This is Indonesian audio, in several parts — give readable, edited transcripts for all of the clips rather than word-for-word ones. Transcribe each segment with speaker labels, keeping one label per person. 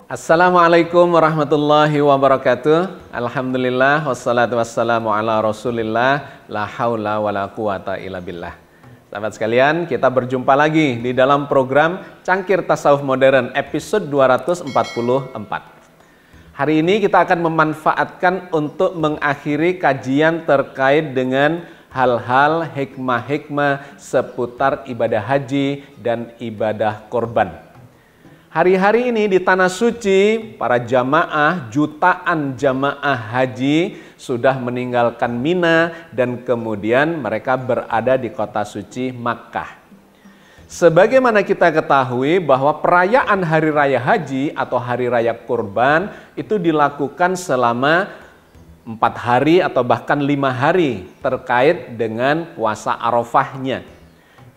Speaker 1: Assalamualaikum warahmatullahi wabarakatuh. Alhamdulillah wassalatu wassalamu ala Rasulillah, la haula wala quwata illa billah. Sahabat sekalian, kita berjumpa lagi di dalam program Cangkir Tasawuf Modern episode 244. Hari ini kita akan memanfaatkan untuk mengakhiri kajian terkait dengan hal-hal hikmah-hikmah seputar ibadah haji dan ibadah korban. Hari-hari ini di Tanah Suci, para jamaah, jutaan jamaah haji sudah meninggalkan Mina dan kemudian mereka berada di kota suci Makkah. Sebagaimana kita ketahui bahwa perayaan Hari Raya Haji atau Hari Raya Kurban itu dilakukan selama 4 hari atau bahkan 5 hari terkait dengan puasa Arafahnya.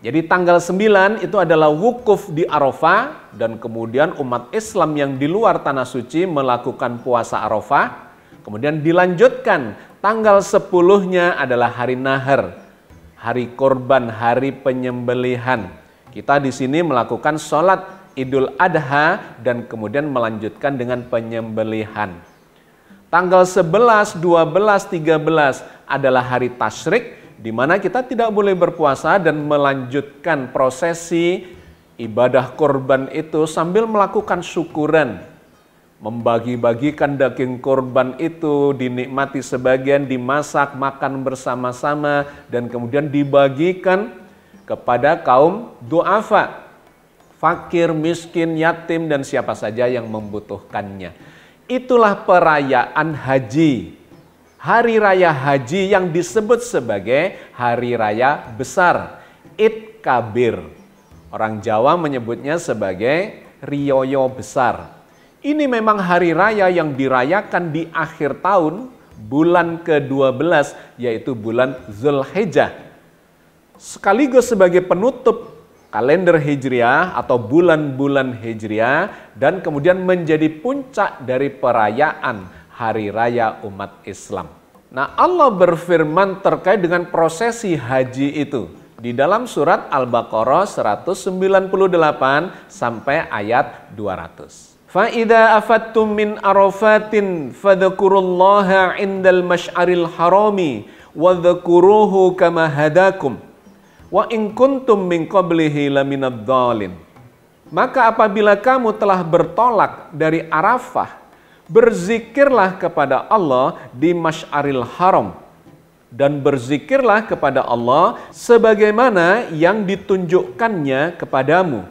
Speaker 1: Jadi tanggal 9 itu adalah wukuf di Arafah dan kemudian umat Islam yang di luar Tanah Suci melakukan puasa Arafah. Kemudian dilanjutkan tanggal 10-nya adalah hari Nahar, hari korban, hari penyembelihan. Kita di sini melakukan sholat Idul Adha dan kemudian melanjutkan dengan penyembelihan. Tanggal 11, 12, 13 adalah hari tasyrik, di mana kita tidak boleh berpuasa dan melanjutkan prosesi ibadah korban itu sambil melakukan syukuran. Membagi-bagikan daging korban itu, dinikmati sebagian, dimasak, makan bersama-sama, dan kemudian dibagikan kepada kaum du'afa, fakir, miskin, yatim, dan siapa saja yang membutuhkannya. Itulah perayaan haji. Hari Raya Haji yang disebut sebagai Hari Raya Besar, Id Kabir. Orang Jawa menyebutnya sebagai Rioyo Besar. Ini memang hari raya yang dirayakan di akhir tahun, bulan ke-12, yaitu bulan Zulhijjah. Sekaligus sebagai penutup kalender Hijriah atau bulan-bulan Hijriah, dan kemudian menjadi puncak dari perayaan Hari Raya umat Islam. Nah, Allah berfirman terkait dengan prosesi haji itu di dalam surat Al-Baqarah 198 sampai ayat 200. Fa'idha afattum min arafatin fadhkurullaha indal masy'aril harami wa dhkuruhu kama hadakum wa in kuntum min qablihi laminadh dhalin. Maka apabila kamu telah bertolak dari Arafah, berzikirlah kepada Allah di Masy'aril Haram dan berzikirlah kepada Allah sebagaimana yang ditunjukkannya kepadamu.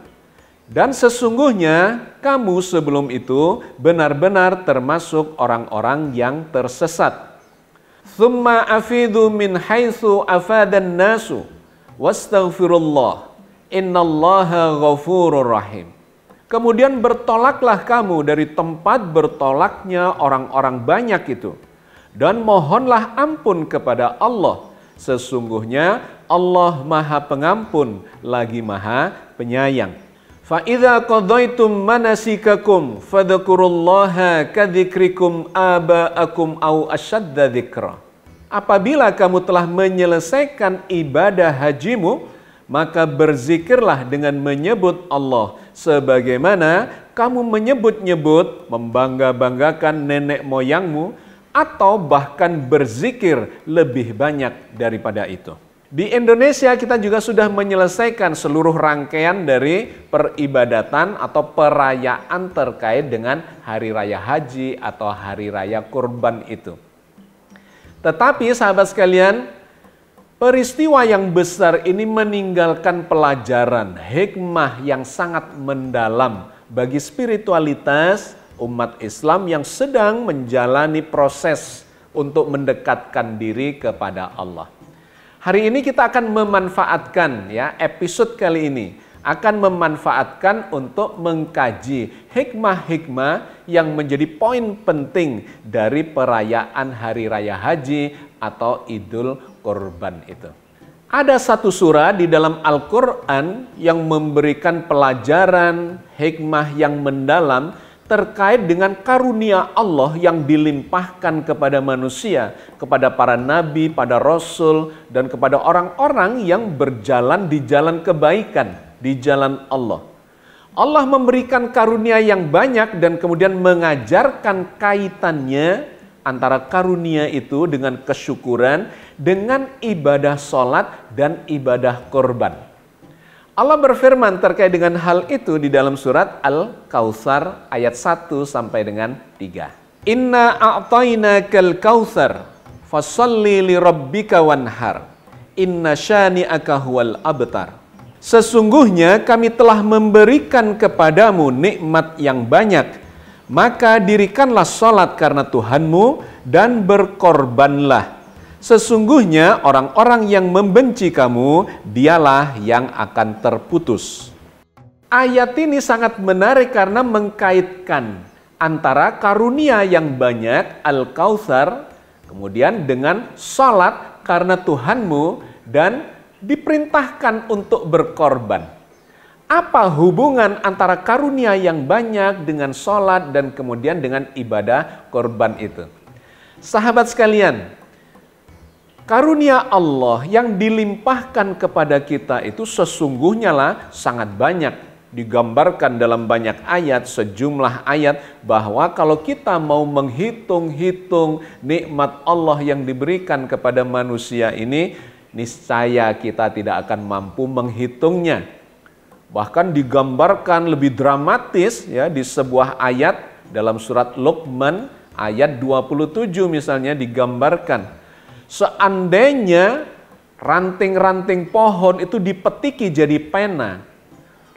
Speaker 1: Dan sesungguhnya kamu sebelum itu benar-benar termasuk orang-orang yang tersesat. Tsumma afidu min haitsu afadan nasu wastaghfirullah innallaha ghafurur rahim. Kemudian bertolaklah kamu dari tempat bertolaknya orang-orang banyak itu. Dan mohonlah ampun kepada Allah. Sesungguhnya Allah Maha Pengampun lagi Maha Penyayang. فَإِذَا قَضَيْتُمْ مَنَاسِكَكُمْ فَاذْكُرُوا كَذِكْرِكُمْ آبَاءَكُمْ أَوْ أَشَدَّ ذِكْرًا. Apabila kamu telah menyelesaikan ibadah hajimu, maka berzikirlah dengan menyebut Allah sebagaimana kamu menyebut-nyebut, membangga-banggakan nenek moyangmu, atau bahkan berzikir lebih banyak daripada itu. Di Indonesia kita juga sudah menyelesaikan seluruh rangkaian dari peribadatan atau perayaan terkait dengan Hari Raya Haji atau Hari Raya Kurban itu. Tetapi sahabat sekalian, peristiwa yang besar ini meninggalkan pelajaran, hikmah yang sangat mendalam bagi spiritualitas, umat Islam yang sedang menjalani proses untuk mendekatkan diri kepada Allah. Hari ini kita akan memanfaatkan episode kali ini akan memanfaatkan untuk mengkaji hikmah-hikmah yang menjadi poin penting dari perayaan Hari Raya Haji atau Idul Kurban itu. Ada satu surah di dalam Al-Quran yang memberikan pelajaran hikmah yang mendalam terkait dengan karunia Allah yang dilimpahkan kepada manusia, kepada para nabi, pada rasul, dan kepada orang-orang yang berjalan di jalan kebaikan, di jalan Allah. Allah memberikan karunia yang banyak dan kemudian mengajarkan kaitannya antara karunia itu dengan kesyukuran, dengan ibadah sholat dan ibadah kurban. Allah berfirman terkait dengan hal itu di dalam surat Al-Kautsar ayat 1 sampai dengan 3. Inna a'tainakal kautsar fasholli li rabbika wanhar inna syani'aka huwal abtar. Sesungguhnya kami telah memberikan kepadamu nikmat yang banyak, maka dirikanlah sholat karena Tuhanmu dan berkorbanlah. Sesungguhnya orang-orang yang membenci kamu, dialah yang akan terputus. Ayat ini sangat menarik karena mengkaitkan antara karunia yang banyak, Al-Kautsar, kemudian dengan sholat karena Tuhanmu dan diperintahkan untuk berkorban. Apa hubungan antara karunia yang banyak dengan sholat dan kemudian dengan ibadah korban itu? Sahabat sekalian, karunia Allah yang dilimpahkan kepada kita itu sesungguhnya lah sangat banyak. Digambarkan dalam banyak ayat, sejumlah ayat, bahwa kalau kita mau menghitung-hitung nikmat Allah yang diberikan kepada manusia ini, niscaya kita tidak akan mampu menghitungnya. Bahkan digambarkan lebih dramatis di sebuah ayat dalam surat Luqman ayat 27 misalnya digambarkan. Seandainya ranting-ranting pohon itu dipetiki jadi pena,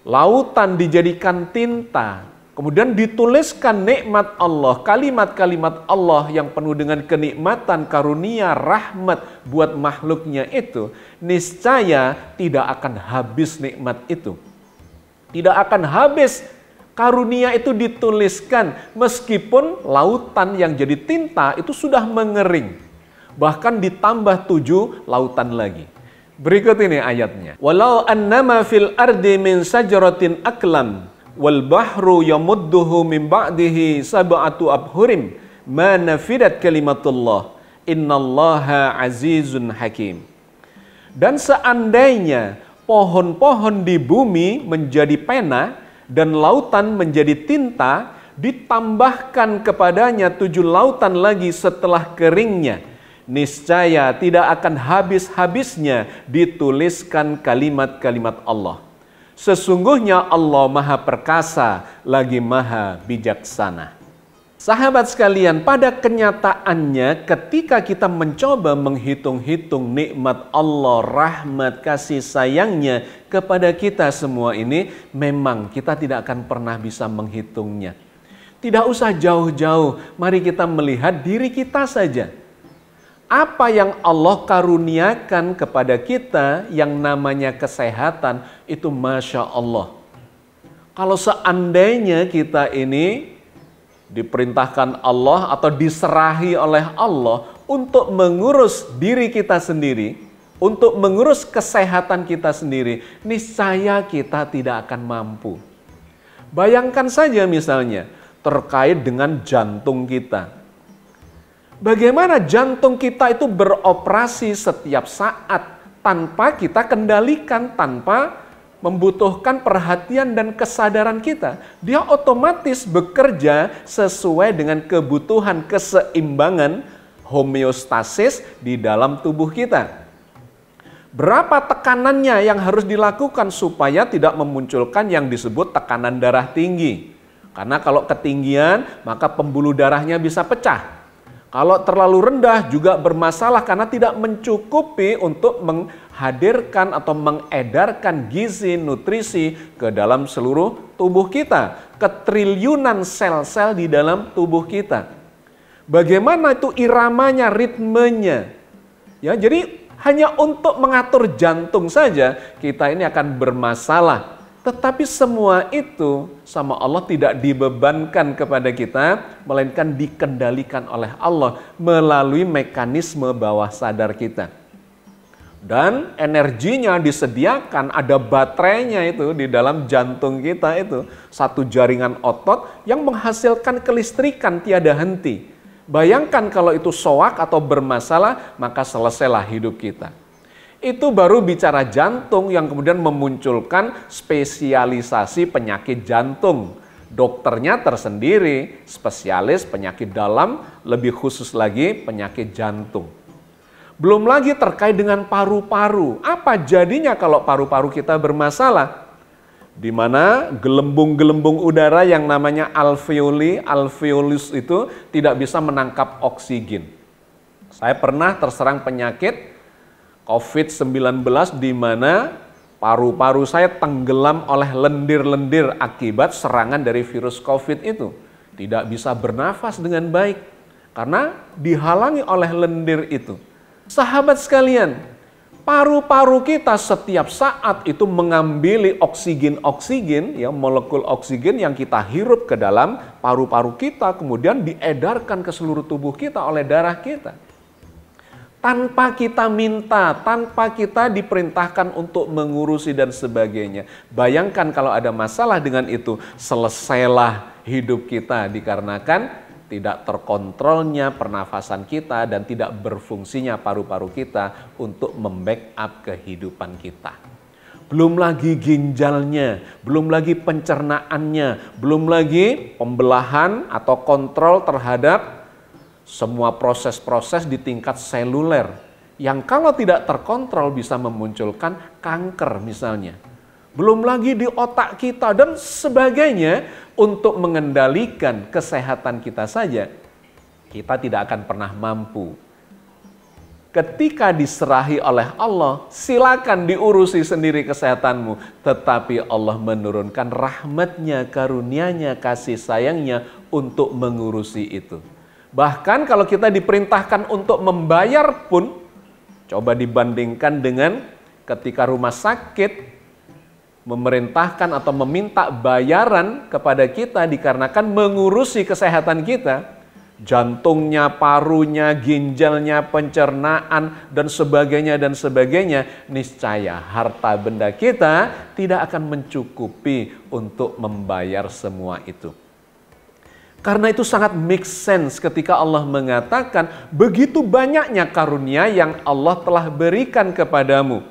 Speaker 1: lautan dijadikan tinta, kemudian dituliskan nikmat Allah, kalimat-kalimat Allah yang penuh dengan kenikmatan, karunia, rahmat buat makhluknya itu, niscaya tidak akan habis nikmat itu. Tidak akan habis karunia itu dituliskan meskipun lautan yang jadi tinta itu sudah mengering. Bahkan ditambah 7 lautan lagi. Berikut ini ayatnya. Walau annama fil ardi min sajaratin aklam wal bahru yamudduhu min ba'dihi sab'atu abhurim ma nafidat kalimatullah innallaha azizun hakim. Dan seandainya pohon-pohon di bumi menjadi pena dan lautan menjadi tinta, ditambahkan kepadanya 7 lautan lagi setelah keringnya, niscaya tidak akan habis-habisnya dituliskan kalimat-kalimat Allah. Sesungguhnya Allah Maha Perkasa lagi Maha Bijaksana. Sahabat sekalian, pada kenyataannya ketika kita mencoba menghitung-hitung nikmat Allah, rahmat, kasih sayangnya kepada kita semua ini, memang kita tidak akan pernah bisa menghitungnya. Tidak usah jauh-jauh, mari kita melihat diri kita saja. Apa yang Allah karuniakan kepada kita yang namanya kesehatan, itu Masya Allah. Kalau seandainya kita ini diperintahkan Allah atau diserahi oleh Allah untuk mengurus diri kita sendiri, untuk mengurus kesehatan kita sendiri, niscaya kita tidak akan mampu. Bayangkan saja misalnya terkait dengan jantung kita. Bagaimana jantung kita itu beroperasi setiap saat tanpa kita kendalikan, tanpa membutuhkan perhatian dan kesadaran kita. Dia otomatis bekerja sesuai dengan kebutuhan keseimbangan homeostasis di dalam tubuh kita. Berapa tekanannya yang harus dilakukan supaya tidak memunculkan yang disebut tekanan darah tinggi. Karena kalau ketinggian maka pembuluh darahnya bisa pecah. Kalau terlalu rendah juga bermasalah karena tidak mencukupi untuk menghadirkan atau mengedarkan gizi, nutrisi ke dalam seluruh tubuh kita, ke triliunan sel-sel di dalam tubuh kita. Bagaimana itu iramanya, ritmenya? Ya, jadi hanya untuk mengatur jantung saja kita ini akan bermasalah. Tetapi semua itu sama Allah tidak dibebankan kepada kita, melainkan dikendalikan oleh Allah melalui mekanisme bawah sadar kita. Dan energinya disediakan, ada baterainya itu di dalam jantung kita itu. Satu jaringan otot yang menghasilkan kelistrikan tiada henti. Bayangkan kalau itu soak atau bermasalah, maka selesailah hidup kita. Itu baru bicara jantung yang kemudian memunculkan spesialisasi penyakit jantung. Dokternya tersendiri, spesialis penyakit dalam, lebih khusus lagi penyakit jantung. Belum lagi terkait dengan paru-paru. Apa jadinya kalau paru-paru kita bermasalah? Di mana gelembung-gelembung udara yang namanya alveolus itu tidak bisa menangkap oksigen. Saya pernah terserang penyakit COVID-19 di mana paru-paru saya tenggelam oleh lendir-lendir akibat serangan dari virus COVID itu. Tidak bisa bernafas dengan baik karena dihalangi oleh lendir itu. Sahabat sekalian, paru-paru kita setiap saat itu mengambil oksigen, ya, molekul oksigen yang kita hirup ke dalam paru-paru kita, kemudian diedarkan ke seluruh tubuh kita oleh darah kita. Tanpa kita minta, tanpa kita diperintahkan untuk mengurusi dan sebagainya. Bayangkan kalau ada masalah dengan itu, selesailah hidup kita dikarenakan tidak terkontrolnya pernafasan kita dan tidak berfungsinya paru-paru kita untuk membackup kehidupan kita. Belum lagi ginjalnya, belum lagi pencernaannya, belum lagi pembelahan atau kontrol terhadap semua proses-proses di tingkat seluler yang kalau tidak terkontrol bisa memunculkan kanker misalnya. Belum lagi di otak kita dan sebagainya. Untuk mengendalikan kesehatan kita saja, kita tidak akan pernah mampu. Ketika diserahi oleh Allah, silakan diurusi sendiri kesehatanmu. Tetapi Allah menurunkan rahmatnya, karunia-Nya, kasih sayangnya untuk mengurusi itu. Bahkan kalau kita diperintahkan untuk membayar pun, coba dibandingkan dengan ketika rumah sakit memerintahkan atau meminta bayaran kepada kita dikarenakan mengurusi kesehatan kita, jantungnya, parunya, ginjalnya, pencernaan, dan sebagainya, niscaya harta benda kita tidak akan mencukupi untuk membayar semua itu. Karena itu sangat make sense ketika Allah mengatakan begitu banyaknya karunia yang Allah telah berikan kepadamu.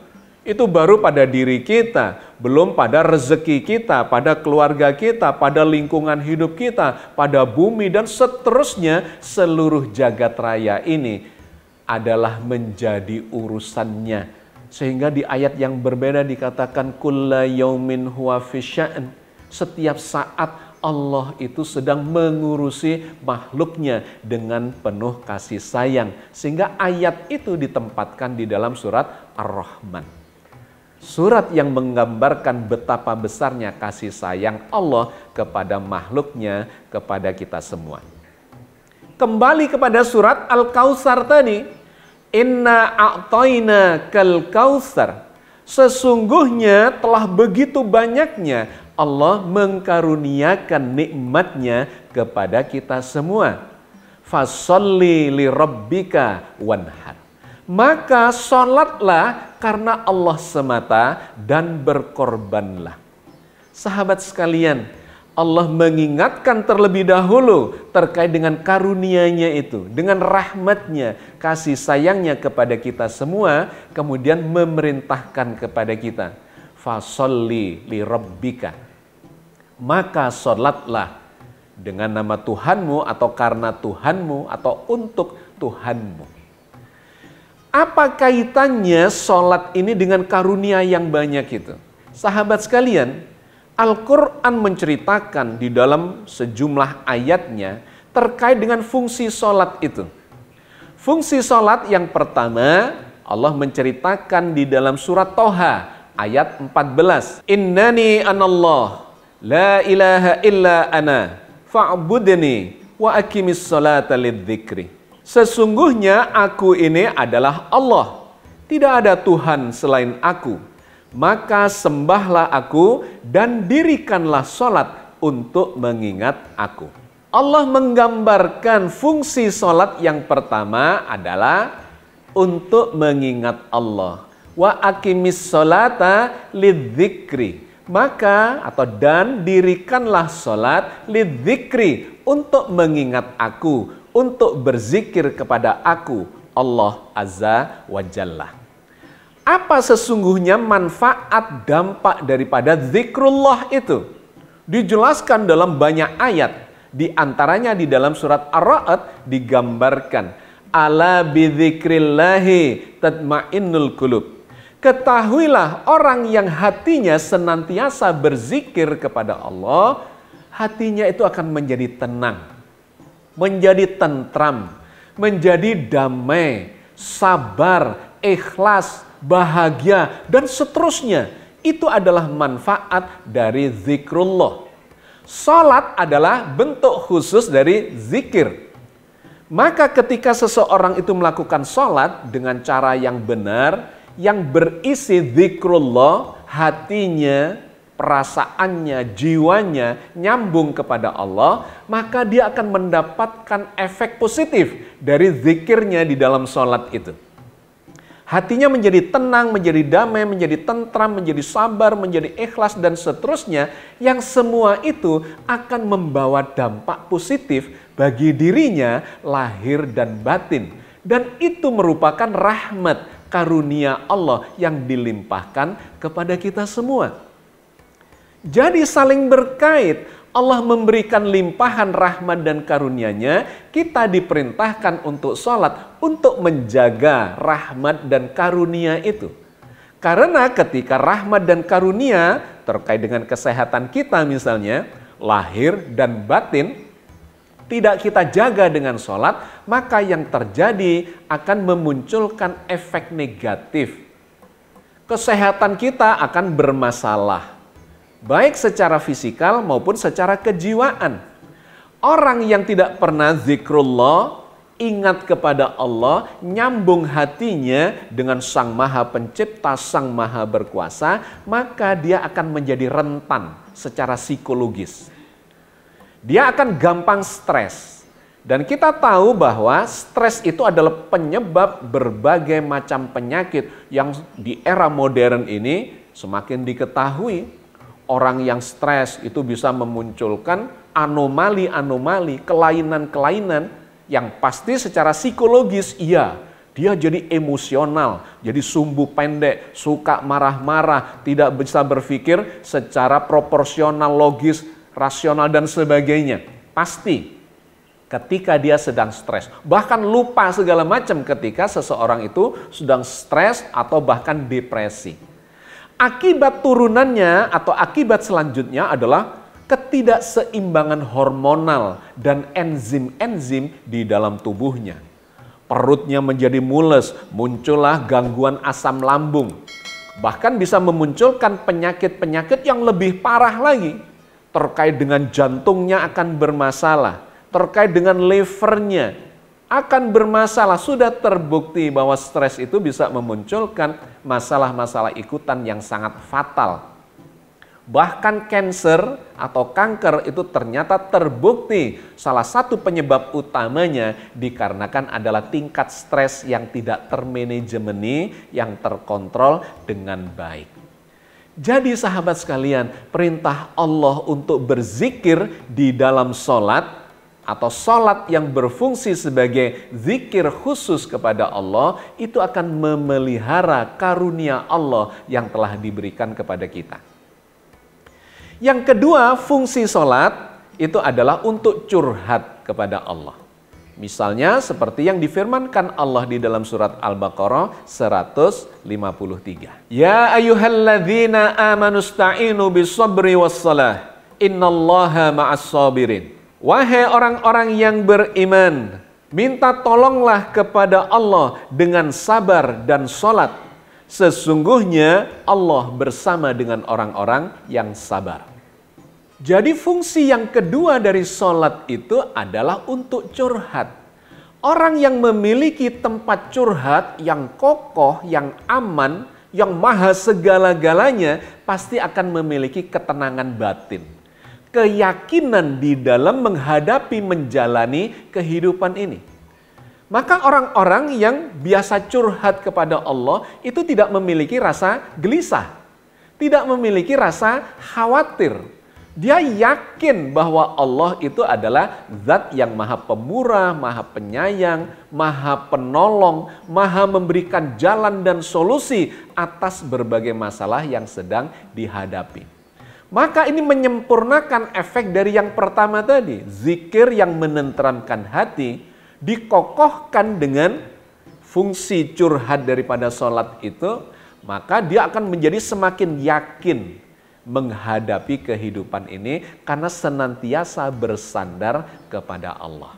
Speaker 1: Itu baru pada diri kita, belum pada rezeki kita, pada keluarga kita, pada lingkungan hidup kita, pada bumi dan seterusnya. Seluruh jagat raya ini adalah menjadi urusannya. Sehingga di ayat yang berbeda dikatakan kulla yaumin huwa fi sya'n. Setiap saat Allah itu sedang mengurusi makhluknya dengan penuh kasih sayang. Sehingga ayat itu ditempatkan di dalam surat Ar-Rahman. Surat yang menggambarkan betapa besarnya kasih sayang Allah kepada makhluknya, kepada kita semua. Kembali kepada surat Al-Kautsar tadi. Inna a'tayna kal kautsar. Sesungguhnya telah begitu banyaknya Allah mengkaruniakan nikmatnya kepada kita semua. Fasholli li rabbika wanhar. Maka sholatlah karena Allah semata dan berkorbanlah. Sahabat sekalian, Allah mengingatkan terlebih dahulu terkait dengan karunia-Nya itu, dengan rahmat-Nya, kasih sayangnya kepada kita semua, kemudian memerintahkan kepada kita, fasholli li rabbika. Maka sholatlah dengan nama Tuhanmu atau karena Tuhanmu atau untuk Tuhanmu. Apa kaitannya sholat ini dengan karunia yang banyak itu? Sahabat sekalian, Al-Quran menceritakan di dalam sejumlah ayatnya terkait dengan fungsi sholat itu. Fungsi sholat yang pertama, Allah menceritakan di dalam surat Toha ayat 14. Innani anallah, la ilaha illa ana, fa'budni wa aqimis salata lidzikri. Sesungguhnya aku ini adalah Allah, tidak ada Tuhan selain aku. Maka sembahlah aku dan dirikanlah sholat untuk mengingat aku. Allah menggambarkan fungsi sholat yang pertama adalah untuk mengingat Allah. Wa aqimis sholata lidzikri. Maka dan dirikanlah sholat lidzikri, untuk mengingat aku, untuk berzikir kepada aku, Allah Azza wa Jalla. Apa sesungguhnya manfaat dampak daripada zikrullah itu? Dijelaskan dalam banyak ayat. Di antaranya di dalam surat Ar-Ra'd digambarkan. Ala bidzikrillahi tatma'innul qulub. Ketahuilah orang yang hatinya senantiasa berzikir kepada Allah, hatinya itu akan menjadi tenang, menjadi tentram, menjadi damai, sabar, ikhlas, bahagia, dan seterusnya. Itu adalah manfaat dari zikrullah. Salat adalah bentuk khusus dari zikir. Maka ketika seseorang itu melakukan salat dengan cara yang benar, yang berisi zikrullah, hatinya, perasaannya, jiwanya nyambung kepada Allah, maka dia akan mendapatkan efek positif dari zikirnya di dalam salat itu. Hatinya menjadi tenang, menjadi damai, menjadi tentram, menjadi sabar, menjadi ikhlas, dan seterusnya. Yang semua itu akan membawa dampak positif bagi dirinya, lahir dan batin. Dan itu merupakan rahmat karunia Allah yang dilimpahkan kepada kita semua. Jadi saling berkait. Allah memberikan limpahan rahmat dan karunia-Nya, kita diperintahkan untuk sholat, untuk menjaga rahmat dan karunia itu. Karena ketika rahmat dan karunia terkait dengan kesehatan kita misalnya, lahir dan batin, tidak kita jaga dengan sholat, maka yang terjadi akan memunculkan efek negatif. Kesehatan kita akan bermasalah. Baik secara fisikal maupun secara kejiwaan. Orang yang tidak pernah zikrullah, ingat kepada Allah, nyambung hatinya dengan Sang Maha Pencipta, Sang Maha Berkuasa, maka dia akan menjadi rentan secara psikologis. Dia akan gampang stres. Dan kita tahu bahwa stres itu adalah penyebab berbagai macam penyakit yang di era modern ini semakin diketahui. Orang yang stres itu bisa memunculkan anomali-anomali, kelainan-kelainan yang pasti secara psikologis, iya, dia jadi emosional, jadi sumbu pendek, suka marah-marah, tidak bisa berpikir secara proporsional, logis, rasional, dan sebagainya. Pasti ketika dia sedang stres, bahkan lupa segala macam ketika seseorang itu sedang stres atau bahkan depresi. Akibat turunannya atau akibat selanjutnya adalah ketidakseimbangan hormonal dan enzim-enzim di dalam tubuhnya. Perutnya menjadi mules, muncullah gangguan asam lambung. Bahkan bisa memunculkan penyakit-penyakit yang lebih parah lagi. Terkait dengan jantungnya akan bermasalah, terkait dengan livernya akan bermasalah. Sudah terbukti bahwa stres itu bisa memunculkan masalah-masalah ikutan yang sangat fatal. Bahkan kanker atau kanker itu ternyata terbukti salah satu penyebab utamanya dikarenakan adalah tingkat stres yang tidak termanajemeni, yang terkontrol dengan baik. Jadi sahabat sekalian, perintah Allah untuk berzikir di dalam sholat atau sholat yang berfungsi sebagai zikir khusus kepada Allah, itu akan memelihara karunia Allah yang telah diberikan kepada kita. Yang kedua, fungsi sholat itu adalah untuk curhat kepada Allah. Misalnya seperti yang difirmankan Allah di dalam surat Al-Baqarah 153. Ya ayyuhalladzina amanusta'inu bis-sabri was-salah, innallaha ma'as sabirin. Wahai orang-orang yang beriman, Minta tolonglah kepada Allah dengan sabar dan sholat. Sesungguhnya Allah bersama dengan orang-orang yang sabar. Jadi fungsi yang kedua dari sholat itu adalah untuk curhat. Orang yang memiliki tempat curhat yang kokoh, yang aman, yang maha segala-galanya, pasti akan memiliki ketenangan batin. Keyakinan di dalam menghadapi, menjalani kehidupan ini. Maka orang-orang yang biasa curhat kepada Allah itu tidak memiliki rasa gelisah, tidak memiliki rasa khawatir. Dia yakin bahwa Allah itu adalah zat yang maha pemurah, maha penyayang, maha penolong, maha memberikan jalan dan solusi atas berbagai masalah yang sedang dihadapi. Maka ini menyempurnakan efek dari yang pertama tadi. Zikir yang menenteramkan hati, dikokohkan dengan fungsi curhat daripada sholat itu, maka dia akan menjadi semakin yakin menghadapi kehidupan ini karena senantiasa bersandar kepada Allah.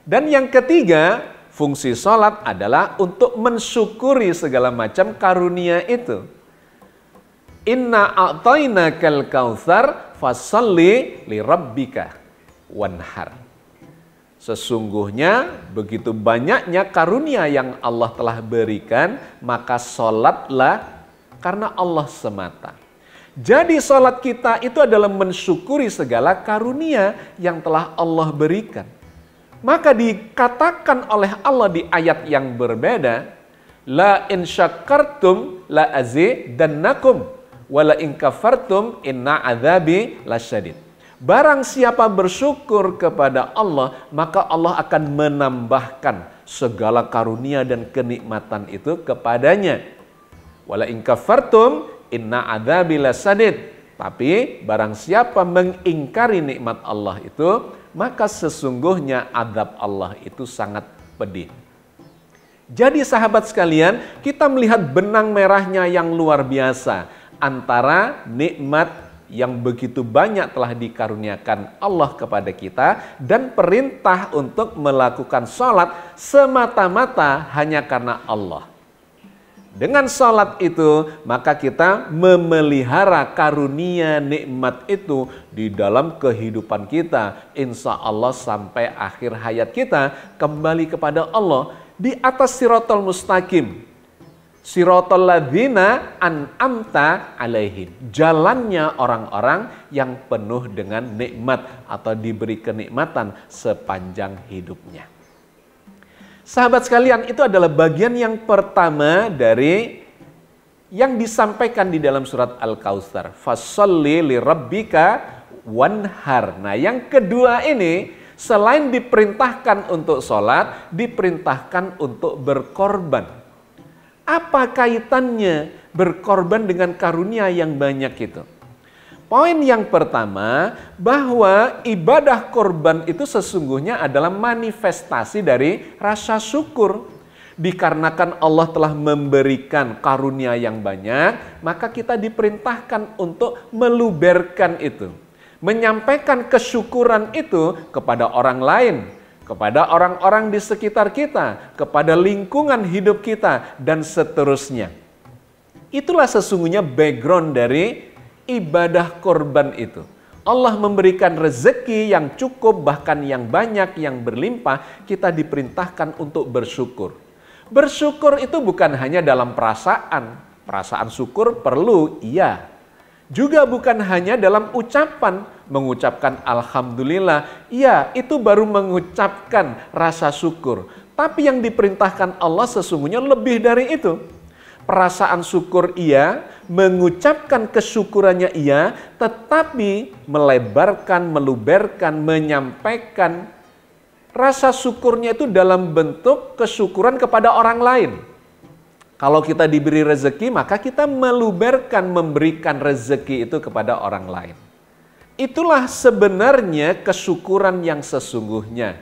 Speaker 1: Dan yang ketiga, fungsi sholat adalah untuk mensyukuri segala macam karunia itu. Inna a'tainakal kautsar fasholli lirabbika wanhar. Sesungguhnya begitu banyaknya karunia yang Allah telah berikan, maka sholatlah karena Allah semata. Jadi sholat kita itu adalah mensyukuri segala karunia yang telah Allah berikan. Maka dikatakan oleh Allah di ayat yang berbeda, la in syakartum la azidannakum wala in kafartum inna adzabi lasyadid. Barang siapa bersyukur kepada Allah, maka Allah akan menambahkan segala karunia dan kenikmatan itu kepadanya. Wala in kafartum inna adzabi lasyadid. Tapi barang siapa mengingkari nikmat Allah itu, maka sesungguhnya azab Allah itu sangat pedih. Jadi sahabat sekalian, kita melihat benang merahnya yang luar biasa antara nikmat yang begitu banyak telah dikaruniakan Allah kepada kita dan perintah untuk melakukan sholat semata-mata hanya karena Allah. Dengan sholat itu, maka kita memelihara karunia nikmat itu di dalam kehidupan kita. Insya Allah sampai akhir hayat kita kembali kepada Allah di atas siratal mustaqim. Siratal ladzina an'amta alaihim. Jalannya orang-orang yang penuh dengan nikmat atau diberi kenikmatan sepanjang hidupnya. Sahabat sekalian, itu adalah bagian yang pertama dari yang disampaikan di dalam surat Al-Kautsar. Fasholli lirabbika wanhar. Nah, yang kedua ini selain diperintahkan untuk sholat, diperintahkan untuk berkorban. Apa kaitannya berkorban dengan karunia yang banyak itu? Poin yang pertama, bahwa ibadah korban itu sesungguhnya adalah manifestasi dari rasa syukur. Dikarenakan Allah telah memberikan karunia yang banyak, maka kita diperintahkan untuk meluberkan itu. Menyampaikan kesyukuran itu kepada orang lain, kepada orang-orang di sekitar kita, kepada lingkungan hidup kita, dan seterusnya. Itulah sesungguhnya background dari ibadah korban itu. Allah memberikan rezeki yang cukup, bahkan yang banyak, yang berlimpah, kita diperintahkan untuk bersyukur. Bersyukur itu bukan hanya dalam perasaan. Perasaan syukur perlu, iya. Juga bukan hanya dalam ucapan, mengucapkan alhamdulillah, iya, itu baru mengucapkan rasa syukur. Tapi yang diperintahkan Allah sesungguhnya lebih dari itu. Perasaan syukur iya, mengucapkan kesyukurannya iya, tetapi melebarkan, meluberkan, menyampaikan rasa syukurnya itu dalam bentuk kesyukuran kepada orang lain. Kalau kita diberi rezeki, maka kita meluberkan, memberikan rezeki itu kepada orang lain. Itulah sebenarnya kesyukuran yang sesungguhnya.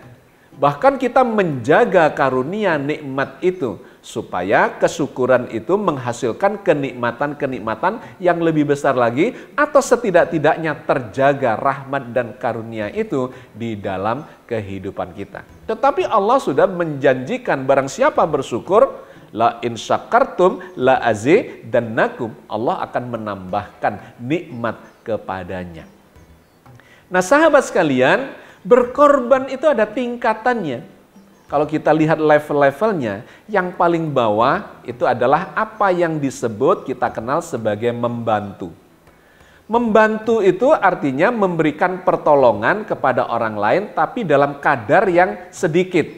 Speaker 1: Bahkan kita menjaga karunia nikmat itu supaya kesyukuran itu menghasilkan kenikmatan-kenikmatan yang lebih besar lagi, atau setidak-tidaknya terjaga rahmat dan karunia itu di dalam kehidupan kita. Tetapi Allah sudah menjanjikan barang siapa bersyukur, la in syakartum la azidannakum, Allah akan menambahkan nikmat kepadanya. Nah, sahabat sekalian, berkorban itu ada tingkatannya. Kalau kita lihat level-levelnya, yang paling bawah itu adalah apa yang disebut kita kenal sebagai membantu. Membantu itu artinya memberikan pertolongan kepada orang lain, tapi dalam kadar yang sedikit.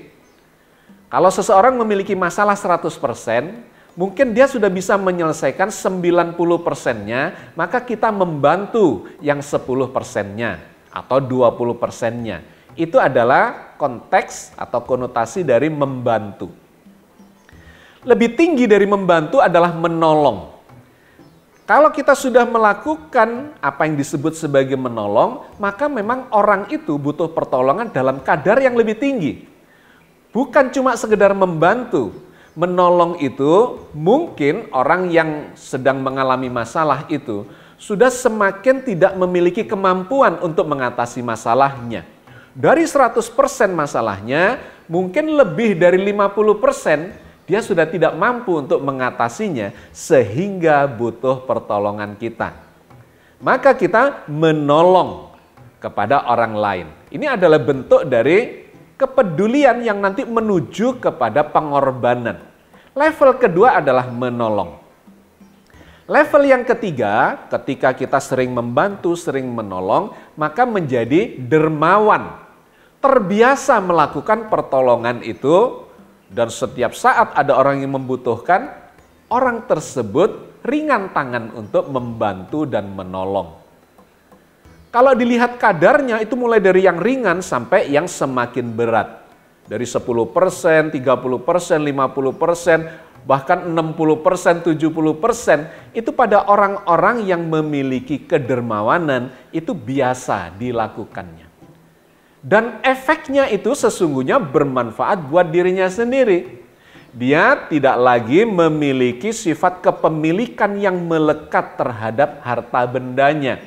Speaker 1: Kalau seseorang memiliki masalah 100%, mungkin dia sudah bisa menyelesaikan 90%-nya, maka kita membantu yang 10%-nya atau 20%-nya. Itu adalah konteks atau konotasi dari membantu. Lebih tinggi dari membantu adalah menolong. Kalau kita sudah melakukan apa yang disebut sebagai menolong, maka memang orang itu butuh pertolongan dalam kadar yang lebih tinggi. Bukan cuma sekedar membantu. Menolong itu mungkin orang yang sedang mengalami masalah itu sudah semakin tidak memiliki kemampuan untuk mengatasi masalahnya. Dari 100% masalahnya, mungkin lebih dari 50% dia sudah tidak mampu untuk mengatasinya sehingga butuh pertolongan kita. Maka kita menolong kepada orang lain. Ini adalah bentuk dari kepedulian yang nanti menuju kepada pengorbanan. Level kedua adalah menolong. Level yang ketiga, ketika kita sering membantu, sering menolong, maka menjadi dermawan. Terbiasa melakukan pertolongan itu, dan setiap saat ada orang yang membutuhkan, orang tersebut ringan tangan untuk membantu dan menolong. Kalau dilihat kadarnya itu mulai dari yang ringan sampai yang semakin berat. Dari 10%, 30%, 50%, bahkan 60%, 70%, itu pada orang-orang yang memiliki kedermawanan, itu biasa dilakukannya. Dan efeknya itu sesungguhnya bermanfaat buat dirinya sendiri. Dia tidak lagi memiliki sifat kepemilikan yang melekat terhadap harta bendanya.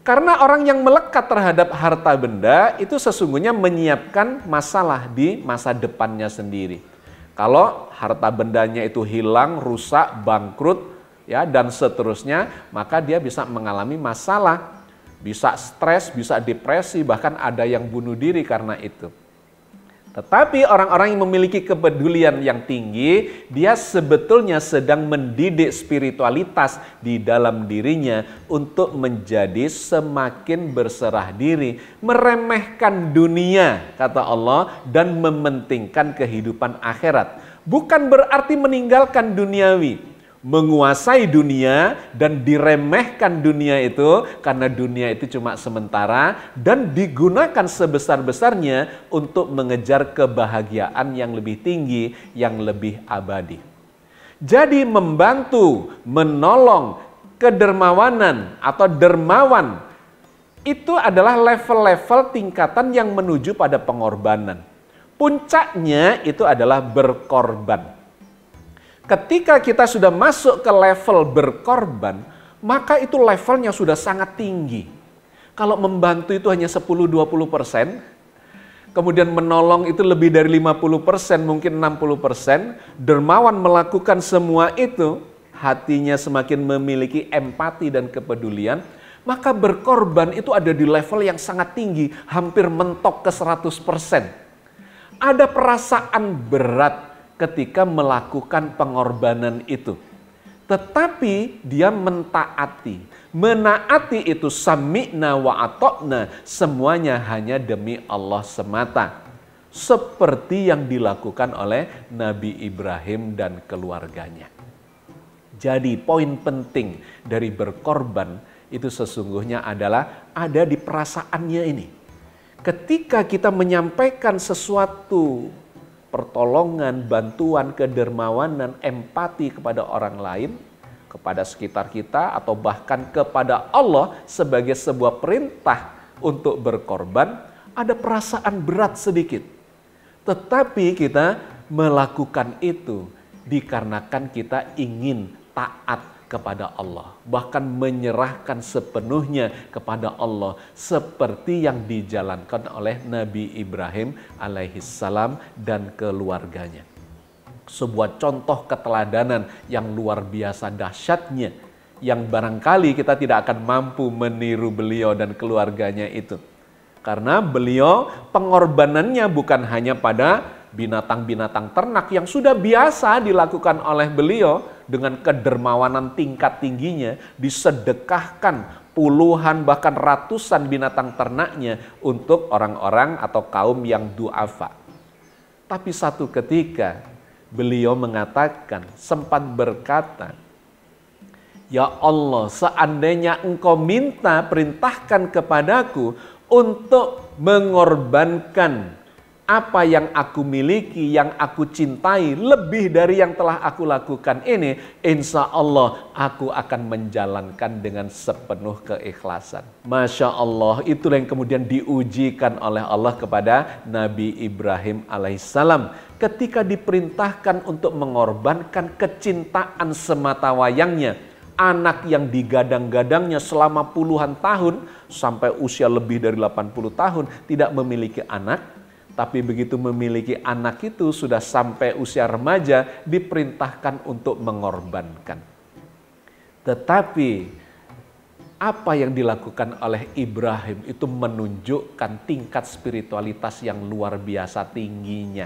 Speaker 1: Karena orang yang melekat terhadap harta benda itu sesungguhnya menyiapkan masalah di masa depannya sendiri. Kalau harta bendanya itu hilang, rusak, bangkrut, ya dan seterusnya, maka dia bisa mengalami masalah. Bisa stres, bisa depresi, bahkan ada yang bunuh diri karena itu. Tetapi orang-orang yang memiliki kepedulian yang tinggi, dia sebetulnya sedang mendidik spiritualitas di dalam dirinya untuk menjadi semakin berserah diri, meremehkan dunia, kata Allah, dan mementingkan kehidupan akhirat. Bukan berarti meninggalkan duniawi, menguasai dunia dan diremehkan dunia itu karena dunia itu cuma sementara dan digunakan sebesar-besarnya untuk mengejar kebahagiaan yang lebih tinggi, yang lebih abadi. Jadi membantu, menolong, kedermawanan atau dermawan itu adalah level-level tingkatan yang menuju pada pengorbanan. Puncaknya itu adalah berkorban. Ketika kita sudah masuk ke level berkorban, maka itu levelnya sudah sangat tinggi. Kalau membantu itu hanya 10-20%, kemudian menolong itu lebih dari 50%, mungkin 60%, dermawan melakukan semua itu, hatinya semakin memiliki empati dan kepedulian, maka berkorban itu ada di level yang sangat tinggi, hampir mentok ke 100%. Ada perasaan berat ketika melakukan pengorbanan itu. Tetapi dia mentaati. Menaati itu sami'na wa ata'na. Semuanya hanya demi Allah semata. Seperti yang dilakukan oleh Nabi Ibrahim dan keluarganya. Jadi poin penting dari berkorban itu sesungguhnya adalah ada di perasaannya ini. Ketika kita menyampaikan sesuatu pertolongan, bantuan, kedermawanan, empati kepada orang lain, kepada sekitar kita, atau bahkan kepada Allah sebagai sebuah perintah untuk berkorban, ada perasaan berat sedikit. Tetapi kita melakukan itu dikarenakan kita ingin taat kepada Allah, bahkan menyerahkan sepenuhnya kepada Allah seperti yang dijalankan oleh Nabi Ibrahim alaihissalam dan keluarganya. Sebuah contoh keteladanan yang luar biasa dahsyatnya, yang barangkali kita tidak akan mampu meniru beliau dan keluarganya itu. Karena beliau pengorbanannya bukan hanya pada binatang-binatang ternak yang sudah biasa dilakukan oleh beliau dengan kedermawanan tingkat tingginya, disedekahkan puluhan bahkan ratusan binatang ternaknya untuk orang-orang atau kaum yang du'afa. Tapi satu ketika beliau mengatakan, sempat berkata, "Ya Allah, seandainya Engkau perintahkan kepadaku untuk mengorbankan apa yang aku miliki, yang aku cintai, lebih dari yang telah aku lakukan ini, insya Allah aku akan menjalankan dengan sepenuh keikhlasan." Masya Allah, itulah yang kemudian diujikan oleh Allah kepada Nabi Ibrahim alaihissalam. Ketika diperintahkan untuk mengorbankan kecintaan semata wayangnya, anak yang digadang-gadangnya selama puluhan tahun, sampai usia lebih dari 80 tahun, tidak memiliki anak. Tapi begitu memiliki anak itu sudah sampai usia remaja, diperintahkan untuk mengorbankan. Tetapi apa yang dilakukan oleh Ibrahim itu menunjukkan tingkat spiritualitas yang luar biasa tingginya.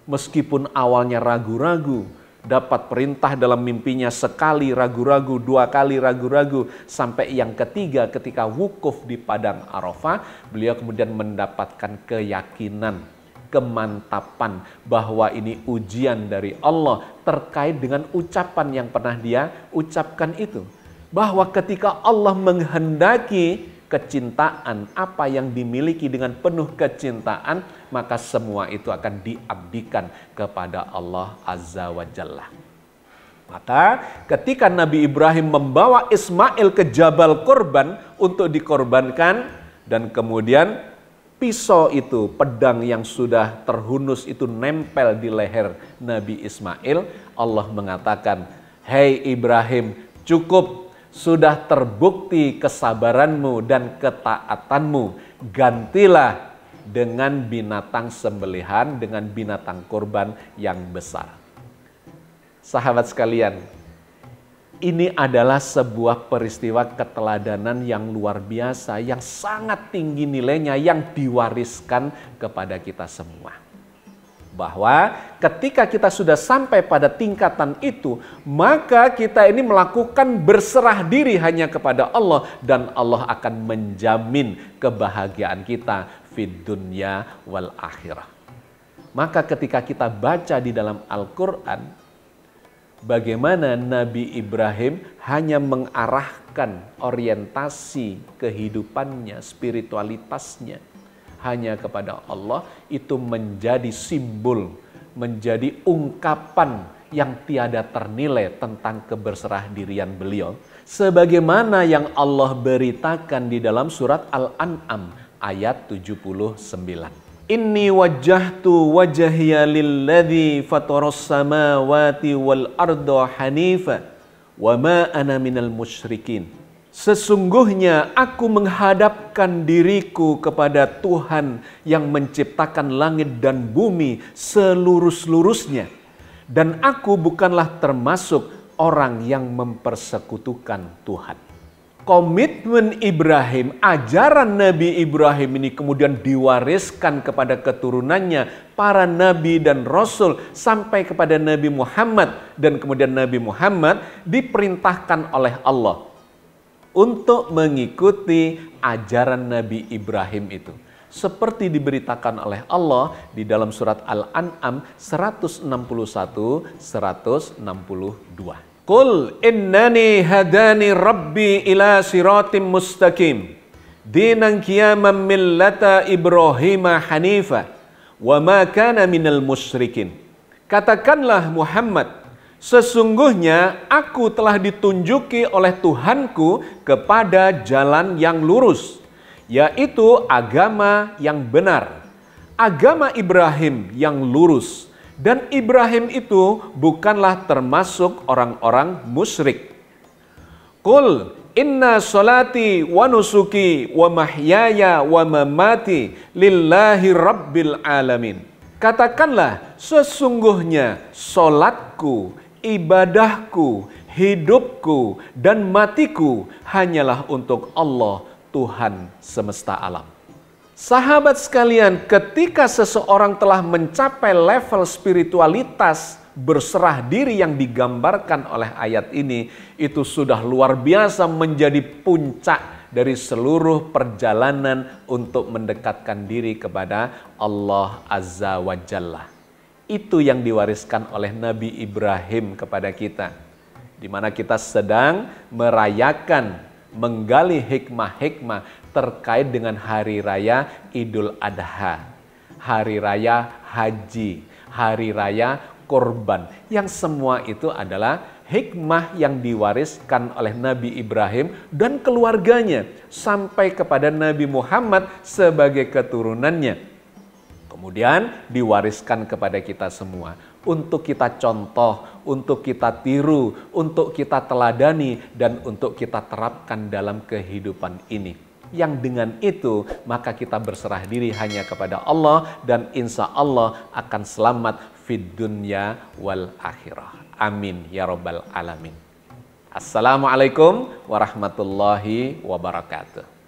Speaker 1: Meskipun awalnya ragu-ragu, dapat perintah dalam mimpinya sekali ragu-ragu, dua kali ragu-ragu, sampai yang ketiga ketika wukuf di Padang Arafah, beliau kemudian mendapatkan keyakinan, kemantapan bahwa ini ujian dari Allah terkait dengan ucapan yang pernah dia ucapkan itu. Bahwa ketika Allah menghendaki kecintaan, apa yang dimiliki dengan penuh kecintaan, maka semua itu akan diabdikan kepada Allah Azza wa Jalla. Maka ketika Nabi Ibrahim membawa Ismail ke Jabal Kurban untuk dikorbankan, dan kemudian pisau itu, pedang yang sudah terhunus itu nempel di leher Nabi Ismail, Allah mengatakan, "Hei Ibrahim, cukup, sudah terbukti kesabaranmu dan ketaatanmu, gantilah dengan binatang sembelihan, dengan binatang kurban yang besar." Sahabat sekalian, ini adalah sebuah peristiwa keteladanan yang luar biasa, yang sangat tinggi nilainya, yang diwariskan kepada kita semua. Bahwa ketika kita sudah sampai pada tingkatan itu, maka kita ini melakukan berserah diri hanya kepada Allah, dan Allah akan menjamin kebahagiaan kita fid dunya wal akhirah. Maka ketika kita baca di dalam Al-Quran, bagaimana Nabi Ibrahim hanya mengarahkan orientasi kehidupannya, spiritualitasnya hanya kepada Allah, itu menjadi simbol, menjadi ungkapan yang tiada ternilai tentang keberserah-dirian beliau. Sebagaimana yang Allah beritakan di dalam surat Al-An'am ayat 79. "Inni wajjahtu wajhiya lilladzi fataras samawati wal arda hanifa wa ma ana minal musyrikin." Sesungguhnya aku menghadapkan diriku kepada Tuhan yang menciptakan langit dan bumi selurus-lurusnya, dan aku bukanlah termasuk orang yang mempersekutukan Tuhan. Komitmen Ibrahim, ajaran Nabi Ibrahim ini kemudian diwariskan kepada keturunannya, para nabi dan rasul, sampai kepada Nabi Muhammad, dan kemudian Nabi Muhammad diperintahkan oleh Allah untuk mengikuti ajaran Nabi Ibrahim itu. Seperti diberitakan oleh Allah di dalam surat Al-An'am 161-162. "Qul innani hadani rabbi ila siratim mustaqim, dinan qiyaman millata Ibrahim hanifa, wa ma kana minal musyrikin." Katakanlah Muhammad, sesungguhnya aku telah ditunjuki oleh Tuhanku kepada jalan yang lurus, yaitu agama yang benar, agama Ibrahim yang lurus. Dan Ibrahim itu bukanlah termasuk orang-orang musyrik. Qul inna solati wa nusuki wa mahyaya wa mamati lillahi rabbil alamin. Katakanlah, sesungguhnya solatku, ibadahku, hidupku, dan matiku hanyalah untuk Allah, Tuhan semesta alam. Sahabat sekalian, ketika seseorang telah mencapai level spiritualitas berserah diri yang digambarkan oleh ayat ini, itu sudah luar biasa menjadi puncak dari seluruh perjalanan untuk mendekatkan diri kepada Allah Azza wa Jalla. Itu yang diwariskan oleh Nabi Ibrahim kepada kita, di mana kita sedang merayakan, menggali hikmah-hikmah terkait dengan hari raya Idul Adha, hari raya haji, hari raya korban, yang semua itu adalah hikmah yang diwariskan oleh Nabi Ibrahim dan keluarganya sampai kepada Nabi Muhammad sebagai keturunannya. Kemudian diwariskan kepada kita semua untuk kita contoh, untuk kita tiru, untuk kita teladani, dan untuk kita terapkan dalam kehidupan ini. Yang dengan itu maka kita berserah diri hanya kepada Allah, dan insya Allah akan selamat fid dunya wal akhirah. Amin ya rabbal alamin. Assalamualaikum warahmatullahi wabarakatuh.